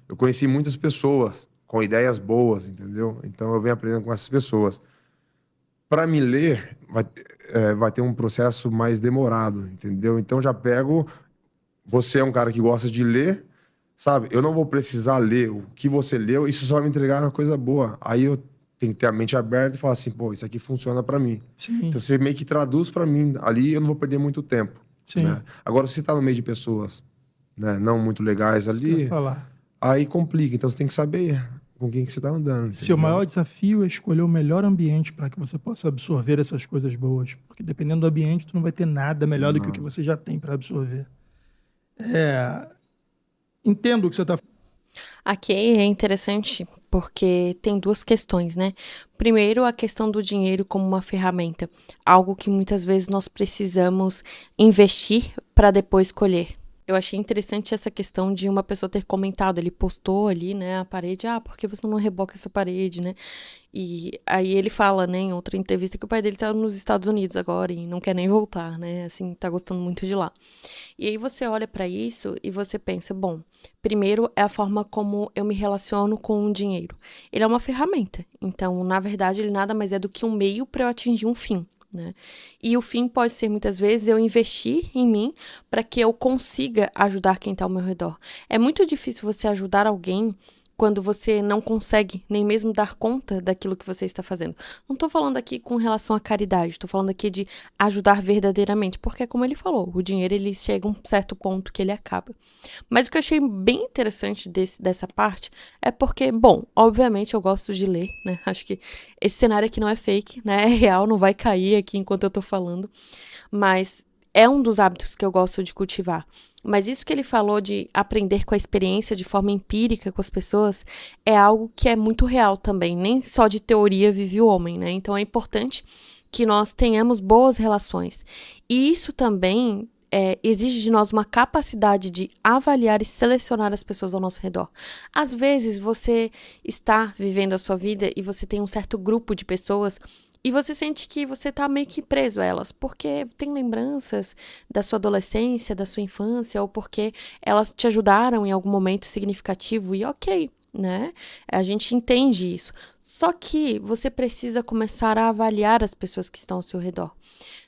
eu conheci muitas pessoas com ideias boas, entendeu? Então eu venho aprendendo com essas pessoas. Para me ler, vai ter um processo mais demorado, entendeu? Então já pego. Você é um cara que gosta de ler, sabe? Eu não vou precisar ler o que você leu, isso só vai me entregar uma coisa boa. Aí eu tenho que ter a mente aberta e falar assim, pô, isso aqui funciona para mim. Sim. Então você meio que traduz para mim ali, eu não vou perder muito tempo. Sim. Né? Agora, se você tá no meio de pessoas, né, não muito legais ali, aí complica. Então você tem que saber com quem que você tá andando. Entendeu? Seu maior desafio é escolher o melhor ambiente para que você possa absorver essas coisas boas. Porque dependendo do ambiente, tu não vai ter nada melhor do que o que você já tem para absorver. Entendo o que você está falando. Aqui é interessante porque tem duas questões, né? Primeiro, a questão do dinheiro como uma ferramenta. Algo que muitas vezes nós precisamos investir para depois colher. Eu achei interessante essa questão de uma pessoa ter comentado, ele postou ali, né, a parede, por que você não reboca essa parede, né? E aí ele fala, né, em outra entrevista que o pai dele tá nos Estados Unidos agora e não quer nem voltar, né, assim, tá gostando muito de lá. E aí você olha pra isso e você pensa, bom, primeiro é a forma como eu me relaciono com o dinheiro. Ele é uma ferramenta, então, na verdade, ele nada mais é do que um meio para eu atingir um fim. Né? E o fim pode ser, muitas vezes, eu investir em mim para que eu consiga ajudar quem está ao meu redor. É muito difícil você ajudar alguém quando você não consegue nem mesmo dar conta daquilo que você está fazendo. Não tô falando aqui com relação à caridade, tô falando aqui de ajudar verdadeiramente, porque como ele falou, o dinheiro ele chega a um certo ponto que ele acaba. Mas o que eu achei bem interessante dessa parte é porque, bom, obviamente eu gosto de ler, né? Acho que esse cenário aqui não é fake, né? É real, não vai cair aqui enquanto eu tô falando, mas é um dos hábitos que eu gosto de cultivar. Mas isso que ele falou de aprender com a experiência de forma empírica com as pessoas é algo que é muito real também. Nem só de teoria vive o homem, né? Então é importante que nós tenhamos boas relações. E isso também exige de nós uma capacidade de avaliar e selecionar as pessoas ao nosso redor. Às vezes você está vivendo a sua vida e você tem um certo grupo de pessoas e você sente que você está meio que preso a elas, porque tem lembranças da sua adolescência, da sua infância, ou porque elas te ajudaram em algum momento significativo, e ok, né? A gente entende isso. Só que você precisa começar a avaliar as pessoas que estão ao seu redor.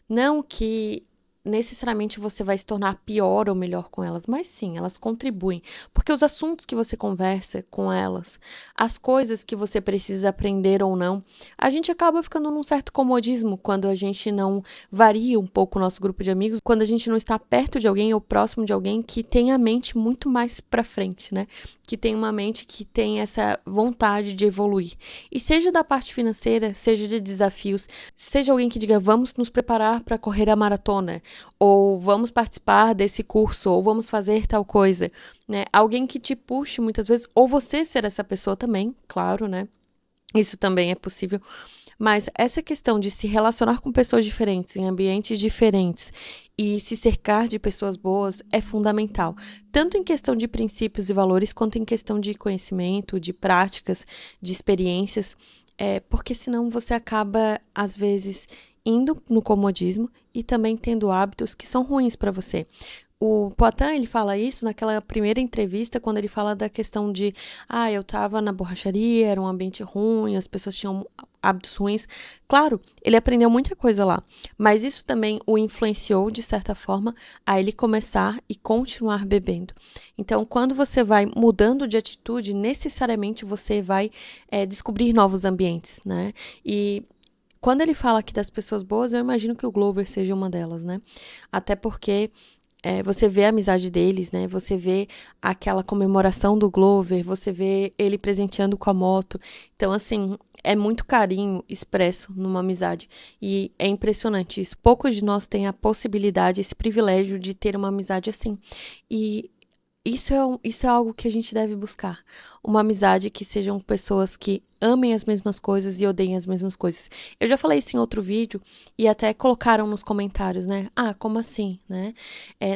Não que necessariamente você vai se tornar pior ou melhor com elas, mas sim, elas contribuem, porque os assuntos que você conversa com elas, as coisas que você precisa aprender ou não, a gente acaba ficando num certo comodismo quando a gente não varia um pouco o nosso grupo de amigos, quando a gente não está perto de alguém ou próximo de alguém que tem a mente muito mais pra frente, né? Que tem uma mente que tem essa vontade de evoluir. E seja da parte financeira, seja de desafios, seja alguém que diga, vamos nos preparar para correr a maratona, ou vamos participar desse curso, ou vamos fazer tal coisa, né? Alguém que te puxe muitas vezes, ou você ser essa pessoa também, claro, né? Isso também é possível. Mas essa questão de se relacionar com pessoas diferentes, em ambientes diferentes, e se cercar de pessoas boas é fundamental. Tanto em questão de princípios e valores, quanto em questão de conhecimento, de práticas, de experiências. Porque senão você acaba, às vezes, indo no comodismo e também tendo hábitos que são ruins para você. O Poitin, ele fala isso naquela primeira entrevista, quando ele fala da questão de eu estava na borracharia, era um ambiente ruim, as pessoas tinham hábitos ruins. Claro, ele aprendeu muita coisa lá, mas isso também o influenciou, de certa forma, a ele começar e continuar bebendo. Então, quando você vai mudando de atitude, necessariamente você vai descobrir novos ambientes, né? E quando ele fala aqui das pessoas boas, eu imagino que o Glover seja uma delas, né? Até porque você vê a amizade deles, né? Você vê aquela comemoração do Glover, você vê ele presenteando com a moto. Então, assim, é muito carinho expresso numa amizade. E é impressionante isso. Poucos de nós têm a possibilidade, esse privilégio de ter uma amizade assim. E isso é algo que a gente deve buscar. Uma amizade que sejam pessoas que amem as mesmas coisas e odeiem as mesmas coisas. Eu já falei isso em outro vídeo e até colocaram nos comentários, né? Como assim, né?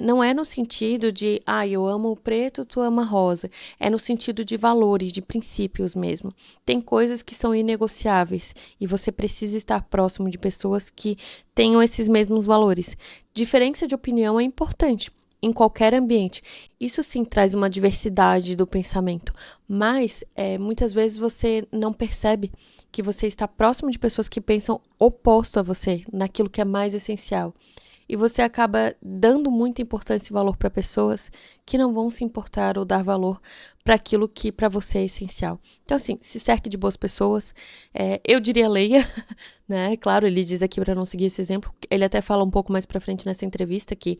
Não é no sentido de, eu amo o preto, tu ama rosa. É no sentido de valores, de princípios mesmo. Tem coisas que são inegociáveis e você precisa estar próximo de pessoas que tenham esses mesmos valores. Diferença de opinião é importante em qualquer ambiente. Isso sim traz uma diversidade do pensamento, mas muitas vezes você não percebe que você está próximo de pessoas que pensam oposto a você, naquilo que é mais essencial. E você acaba dando muita importância e valor para pessoas que não vão se importar ou dar valor para aquilo que para você é essencial. Então, assim, se cerque de boas pessoas. Eu diria leia, né? Claro, ele diz aqui para não seguir esse exemplo. Ele até fala um pouco mais para frente nessa entrevista que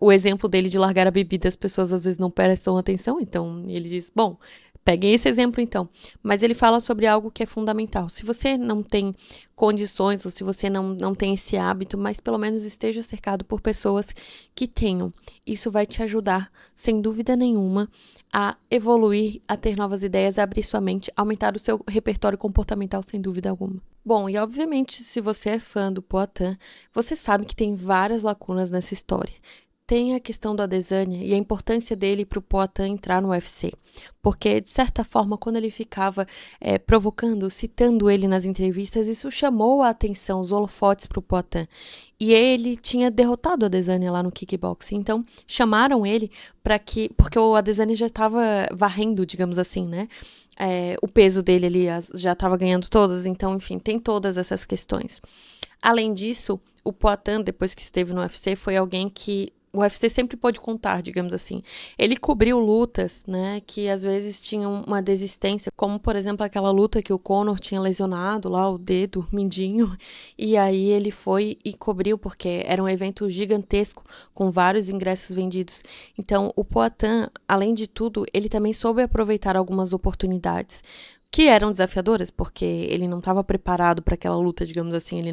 o exemplo dele de largar a bebida, as pessoas às vezes não prestam atenção. Então, ele diz, bom, peguem esse exemplo então. Mas ele fala sobre algo que é fundamental. Se você não tem condições ou se você não tem esse hábito, mas pelo menos esteja cercado por pessoas que tenham. Isso vai te ajudar, sem dúvida nenhuma, a evoluir, a ter novas ideias, a abrir sua mente, aumentar o seu repertório comportamental, sem dúvida alguma. Bom, e obviamente, se você é fã do Poitin, você sabe que tem várias lacunas nessa história. Tem a questão do Adesanya e a importância dele para o Poitin entrar no UFC. Porque, de certa forma, quando ele ficava provocando, citando ele nas entrevistas, isso chamou a atenção, os holofotes para o Poitin. E ele tinha derrotado o Adesanya lá no kickboxing. Então, chamaram ele porque o Adesanya já estava varrendo, digamos assim, né? O peso dele ali já estava ganhando todas. Então, enfim, tem todas essas questões. Além disso, o Poitin, depois que esteve no UFC, foi alguém que o UFC sempre pôde contar, digamos assim. Ele cobriu lutas, né, que às vezes tinham uma desistência, como, por exemplo, aquela luta que o Conor tinha lesionado lá, o dedo mindinho, e aí ele foi e cobriu, porque era um evento gigantesco, com vários ingressos vendidos. Então, o Poatan, além de tudo, ele também soube aproveitar algumas oportunidades, que eram desafiadoras, porque ele não estava preparado para aquela luta, digamos assim, ele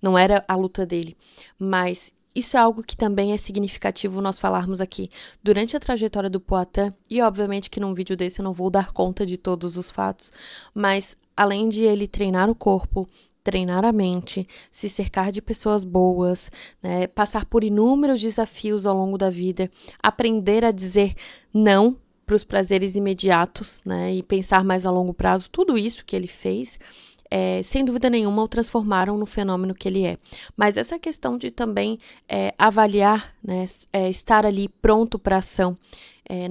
não era a luta dele, mas isso é algo que também é significativo nós falarmos aqui. Durante a trajetória do Poatan, e obviamente que num vídeo desse eu não vou dar conta de todos os fatos, mas além de ele treinar o corpo, treinar a mente, se cercar de pessoas boas, né, passar por inúmeros desafios ao longo da vida, aprender a dizer não para os prazeres imediatos, né, e pensar mais a longo prazo, tudo isso que ele fez, sem dúvida nenhuma, o transformaram no fenômeno que ele é. Mas essa questão de também avaliar, né, estar ali pronto para ação,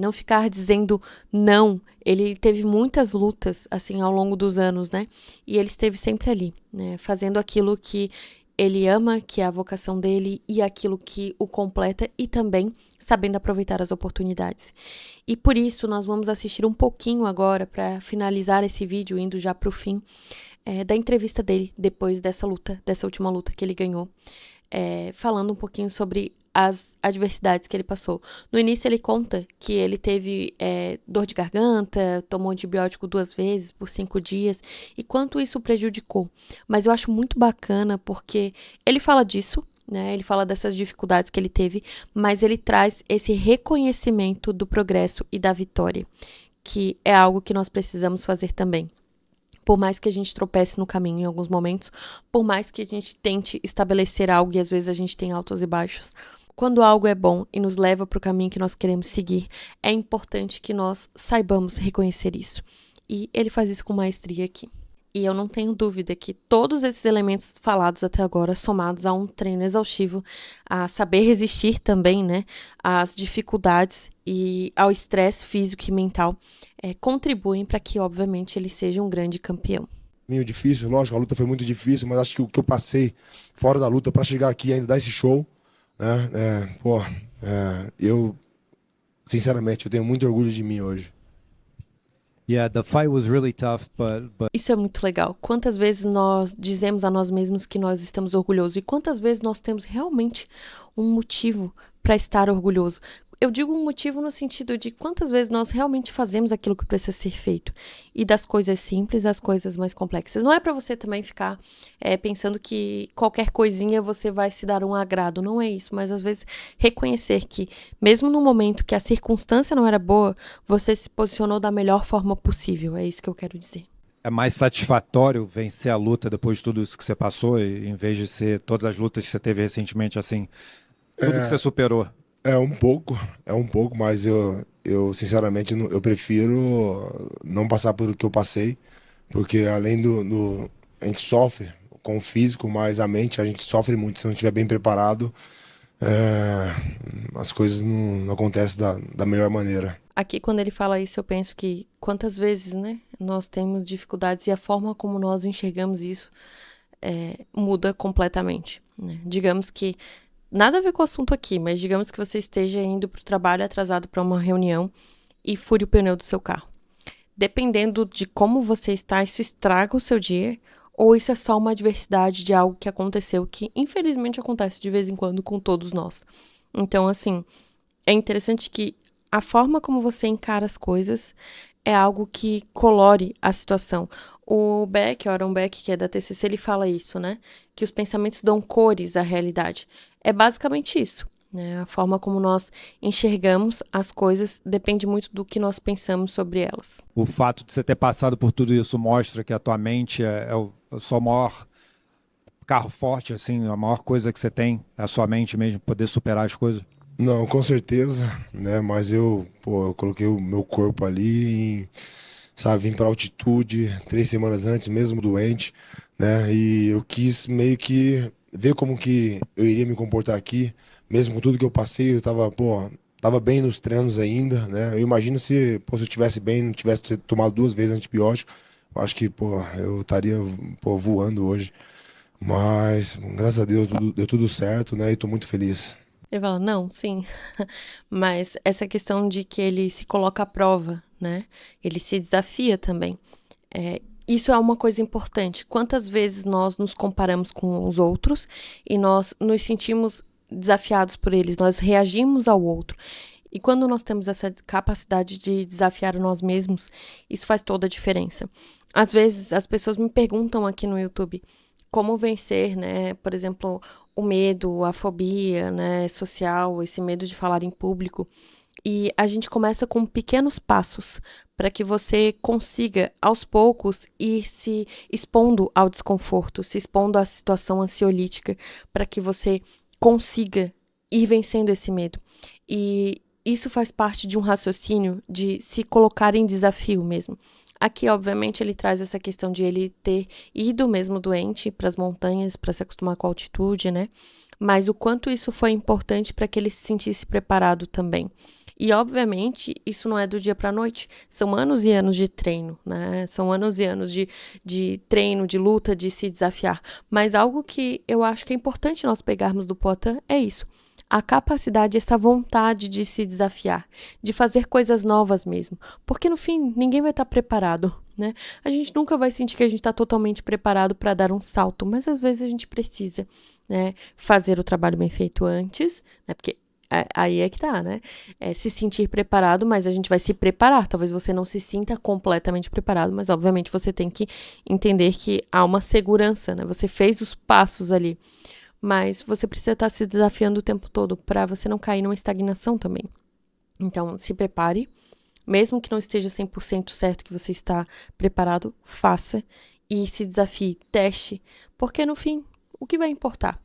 não ficar dizendo não. Ele teve muitas lutas assim ao longo dos anos, né? E ele esteve sempre ali, né, fazendo aquilo que ele ama, que é a vocação dele, e aquilo que o completa, e também sabendo aproveitar as oportunidades. E por isso nós vamos assistir um pouquinho agora, para finalizar esse vídeo, indo já para o fim, da entrevista dele, depois dessa luta, dessa última luta que ele ganhou, falando um pouquinho sobre as adversidades que ele passou. No início ele conta que ele teve dor de garganta, tomou antibiótico 2 vezes por 5 dias, e quanto isso prejudicou. Mas eu acho muito bacana porque ele fala disso, né? Ele fala dessas dificuldades que ele teve, mas ele traz esse reconhecimento do progresso e da vitória, que é algo que nós precisamos fazer também. Por mais que a gente tropece no caminho em alguns momentos, por mais que a gente tente estabelecer algo e às vezes a gente tem altos e baixos, quando algo é bom e nos leva para o caminho que nós queremos seguir, é importante que nós saibamos reconhecer isso. E ele faz isso com maestria aqui. E eu não tenho dúvida que todos esses elementos falados até agora, somados a um treino exaustivo, a saber resistir também, né, às dificuldades e ao estresse físico e mental, contribuem para que, obviamente, ele seja um grande campeão. Meio difícil, lógico, a luta foi muito difícil, mas acho que o que eu passei fora da luta para chegar aqui e ainda dar esse show, né, eu, sinceramente, eu tenho muito orgulho de mim hoje. Yeah, the fight was really tough, but... Isso é muito legal. Quantas vezes nós dizemos a nós mesmos que nós estamos orgulhosos e quantas vezes nós temos realmente um motivo para estar orgulhoso. Eu digo um motivo no sentido de quantas vezes nós realmente fazemos aquilo que precisa ser feito. E das coisas simples às coisas mais complexas. Não é para você também ficar pensando que qualquer coisinha você vai se dar um agrado. Não é isso. Mas às vezes reconhecer que, mesmo no momento que a circunstância não era boa, você se posicionou da melhor forma possível. É isso que eu quero dizer. É mais satisfatório vencer a luta depois de tudo isso que você passou, em vez de ser todas as lutas que você teve recentemente, assim, tudo que você superou? É um pouco, mas eu sinceramente, eu prefiro não passar por o que eu passei, porque além a gente sofre com o físico, mas a mente a gente sofre muito. Se não estiver bem preparado, as coisas não acontecem da melhor maneira. Aqui, quando ele fala isso, eu penso que quantas vezes, né, nós temos dificuldades e a forma como nós enxergamos isso muda completamente, né? Digamos que nada a ver com o assunto aqui, mas digamos que você esteja indo para o trabalho atrasado para uma reunião e fure o pneu do seu carro. Dependendo de como você está, isso estraga o seu dia, ou isso é só uma adversidade de algo que aconteceu, que infelizmente acontece de vez em quando com todos nós. Então, assim, é interessante que a forma como você encara as coisas é algo que colore a situação. O Beck, o Aaron Beck, que é da TCC, ele fala isso, né? Que os pensamentos dão cores à realidade. É basicamente isso, né? A forma como nós enxergamos as coisas depende muito do que nós pensamos sobre elas. O fato de você ter passado por tudo isso mostra que a tua mente é o seu maior carro forte, assim, a maior coisa que você tem é a sua mente mesmo, poder superar as coisas? Não, com certeza, né? Mas eu coloquei o meu corpo ali, vim para altitude 3 semanas antes, mesmo doente, né? E eu quis meio que ver como que eu iria me comportar aqui, mesmo com tudo que eu passei. Eu tava bem nos treinos ainda, né? Eu imagino se eu estivesse bem, não tivesse tomado 2 vezes antibiótico, eu acho que, eu estaria, voando hoje. Mas, graças a Deus, deu tudo certo, né? E tô muito feliz. Ele fala, não, sim. Mas essa questão de que ele se coloca à prova, né? Ele se desafia também. Isso é uma coisa importante. Quantas vezes nós nos comparamos com os outros e nós nos sentimos desafiados por eles, nós reagimos ao outro. E quando nós temos essa capacidade de desafiar nós mesmos, isso faz toda a diferença. Às vezes, as pessoas me perguntam aqui no YouTube como vencer, né? Por exemplo, o medo, a fobia, né, social, esse medo de falar em público. E a gente começa com pequenos passos para que você consiga, aos poucos, ir se expondo ao desconforto, se expondo à situação ansiolítica, para que você consiga ir vencendo esse medo. E isso faz parte de um raciocínio de se colocar em desafio mesmo. Aqui, obviamente, ele traz essa questão de ele ter ido mesmo doente para as montanhas, para se acostumar com a altitude, né? Mas o quanto isso foi importante para que ele se sentisse preparado também. E, obviamente, isso não é do dia para a noite. São anos e anos de treino, né? São anos e anos de treino, de luta, de se desafiar. Mas algo que eu acho que é importante nós pegarmos do Poatan é isso. A capacidade, essa vontade de se desafiar, de fazer coisas novas mesmo. Porque, no fim, ninguém vai estar preparado, né? A gente nunca vai sentir que a gente está totalmente preparado para dar um salto, mas às vezes a gente precisa, né, fazer o trabalho bem feito antes, né? Porque aí é que tá, né? Se sentir preparado, mas a gente vai se preparar. Talvez você não se sinta completamente preparado, mas obviamente você tem que entender que há uma segurança, né? Você fez os passos ali. Mas você precisa estar se desafiando o tempo todo para você não cair numa estagnação também. Então, se prepare. Mesmo que não esteja 100% certo que você está preparado, faça e se desafie, teste. Porque, no fim, o que vai importar?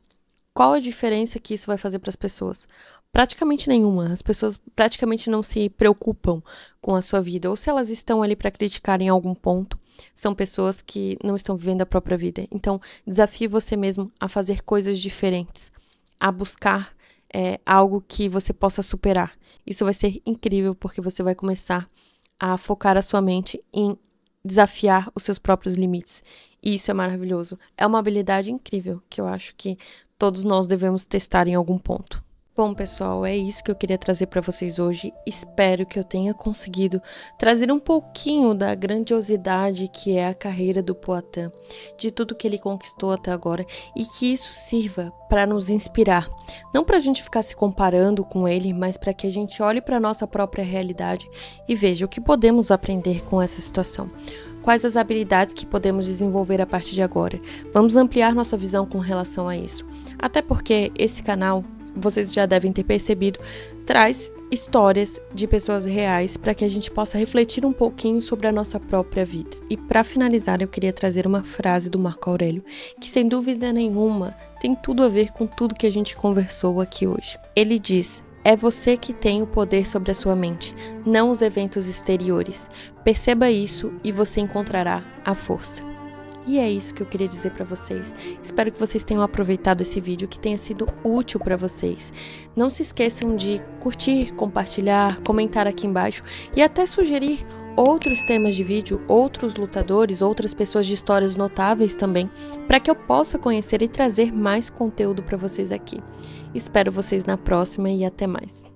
Qual a diferença que isso vai fazer para as pessoas? Praticamente nenhuma. As pessoas praticamente não se preocupam com a sua vida. Ou se elas estão ali para criticar em algum ponto, são pessoas que não estão vivendo a própria vida. Então, desafie você mesmo a fazer coisas diferentes, a buscar algo que você possa superar. Isso vai ser incrível porque você vai começar a focar a sua mente em desafiar os seus próprios limites. E isso é maravilhoso. É uma habilidade incrível que eu acho que todos nós devemos testar em algum ponto. Bom, pessoal, é isso que eu queria trazer para vocês hoje. Espero que eu tenha conseguido trazer um pouquinho da grandiosidade que é a carreira do Poatan, de tudo que ele conquistou até agora, e que isso sirva para nos inspirar. Não para a gente ficar se comparando com ele, mas para que a gente olhe para a nossa própria realidade e veja o que podemos aprender com essa situação. Quais as habilidades que podemos desenvolver a partir de agora. Vamos ampliar nossa visão com relação a isso. Até porque esse canal, vocês já devem ter percebido, traz histórias de pessoas reais para que a gente possa refletir um pouquinho sobre a nossa própria vida. E para finalizar, eu queria trazer uma frase do Marco Aurélio, que sem dúvida nenhuma tem tudo a ver com tudo que a gente conversou aqui hoje. Ele diz: é você que tem o poder sobre a sua mente, não os eventos exteriores. Perceba isso e você encontrará a força. E é isso que eu queria dizer para vocês. Espero que vocês tenham aproveitado esse vídeo, que tenha sido útil para vocês. Não se esqueçam de curtir, compartilhar, comentar aqui embaixo e até sugerir outros temas de vídeo, outros lutadores, outras pessoas de histórias notáveis também, para que eu possa conhecer e trazer mais conteúdo para vocês aqui. Espero vocês na próxima e até mais.